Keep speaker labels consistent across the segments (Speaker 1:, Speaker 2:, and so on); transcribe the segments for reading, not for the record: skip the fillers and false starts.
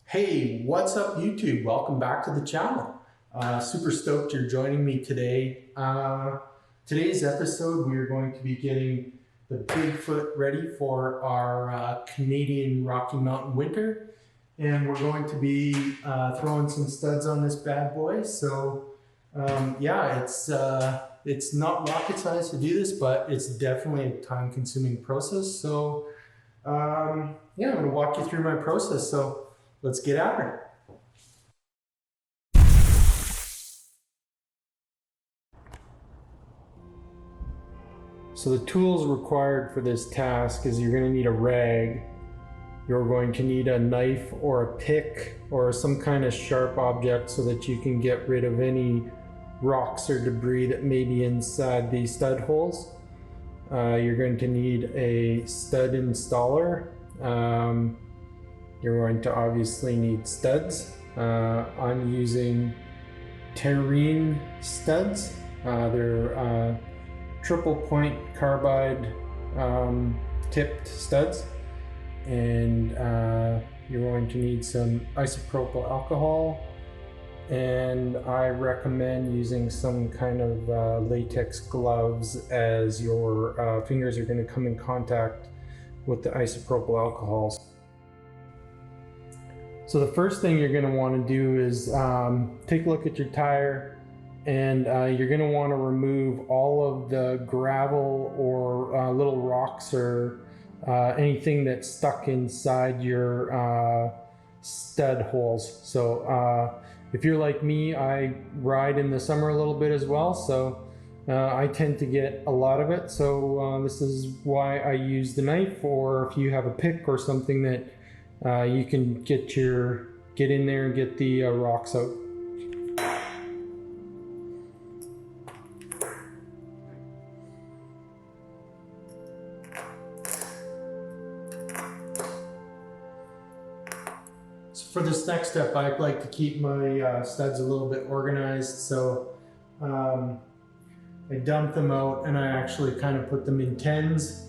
Speaker 1: Hey, what's up YouTube? Welcome back to the channel. Super stoked you're joining me today. Today's episode we are going to be getting the Bigfoot ready for our Canadian Rocky Mountain winter. And we're going to be throwing some studs on this bad boy. So yeah, it's not rocket science to do this, but it's definitely a time consuming process. So yeah, I'm gonna walk you through my process. So let's get at it. So the tools required for this task is you're going to need a rag, you're going to need a knife or a pick or some kind of sharp object so that you can get rid of any rocks or debris that may be inside these stud holes. You're going to need a stud installer. You're going to obviously need studs. I'm using Terrene studs. They're triple point carbide tipped studs, and you're going to need some isopropyl alcohol, and I recommend using some kind of latex gloves as your fingers are going to come in contact with the isopropyl alcohols. So the first thing you're going to want to do is take a look at your tire, and you're going to want to remove all of the gravel or little rocks or anything that's stuck inside your stud holes. So if you're like me, I ride in the summer a little bit as well, so I tend to get a lot of it. So this is why I use the knife, or if you have a pick or something that you can get in there and get the rocks out. So for this next step, I like to keep my studs a little bit organized. So I dump them out and I actually kind of put them in tens.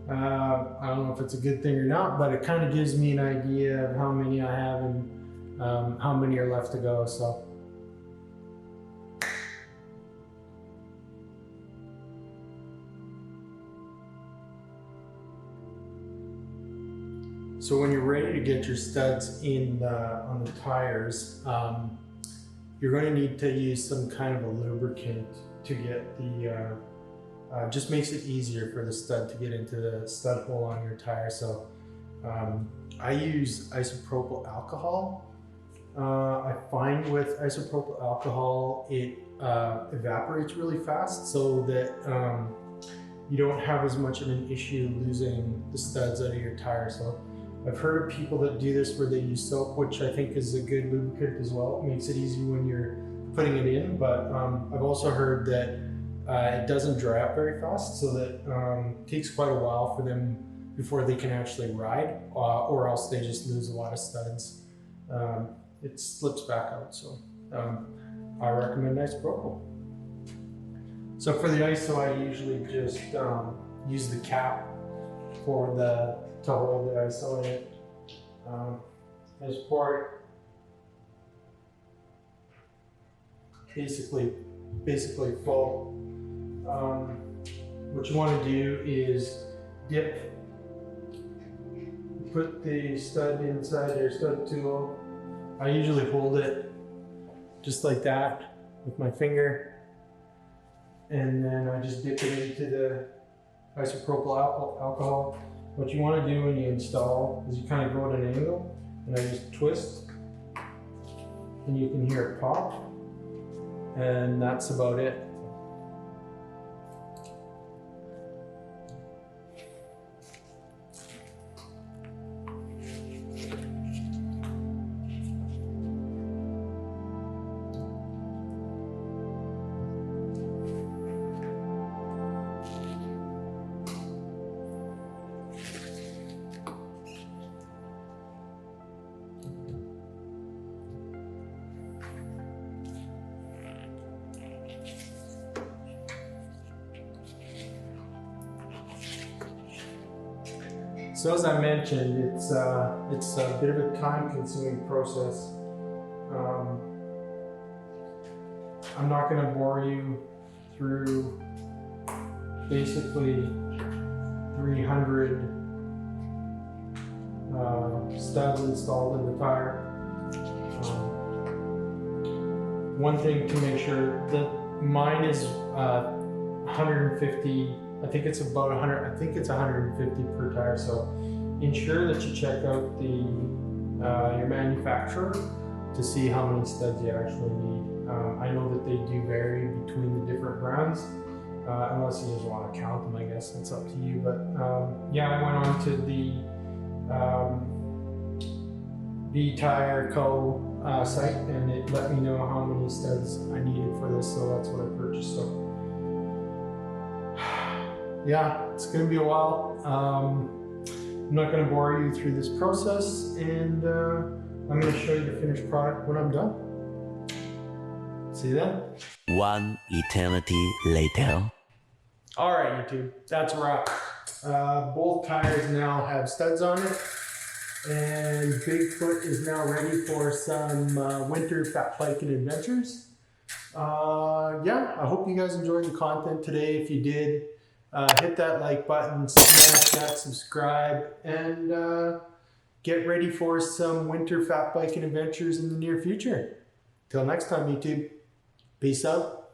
Speaker 1: I don't know if it's a good thing or not, but it kind of gives me an idea of how many I have and how many are left to go. So when you're ready to get your studs in on the tires, you're going to need to use some kind of a lubricant to get the just makes it easier for the stud to get into the stud hole on your tire. So I use isopropyl alcohol. I find with isopropyl alcohol it evaporates really fast, so that you don't have as much of an issue losing the studs out of your tire. So I've heard of people that do this where they use soap, which I think is a good lubricant as well. It makes it easy when you're putting it in, but I've also heard that it doesn't dry up very fast, so that it takes quite a while for them before they can actually ride, or else they just lose a lot of studs. It slips back out, so I recommend isopropyl. So for the ISO, I usually just use the cap to hold the ISO in it. I just pour it basically full. What you want to do is put the stud inside your stud tool. I usually hold it just like that with my finger, and then I just dip it into the isopropyl alcohol. What you want to do when you install is you kind of go at an angle, and I just twist, and you can hear it pop, and that's about it. So as I mentioned, it's a bit of a time-consuming process. I'm not going to bore you through basically 300 studs installed in the tire. One thing to make sure that mine is 150. I think it's about 100. I think it's 150 per tire. So ensure that you check out the your manufacturer to see how many studs you actually need. I know that they do vary between the different brands, unless you just want to count them. I guess that's up to you. But yeah, I went on to the Tire Co. Site, and it let me know how many studs I needed for this, so that's what I purchased. So yeah, it's going to be a while. I'm not going to bore you through this process, and I'm going to show you the finished product when I'm done. See you then.
Speaker 2: One eternity later.
Speaker 1: All right, YouTube, that's a wrap. Both tires now have studs on it, and Bigfoot is now ready for some winter fat biking adventures. Yeah, I hope you guys enjoyed the content today. If you did, hit that like button, smash that subscribe, and get ready for some winter fat biking adventures in the near future. Till next time, YouTube. Peace out.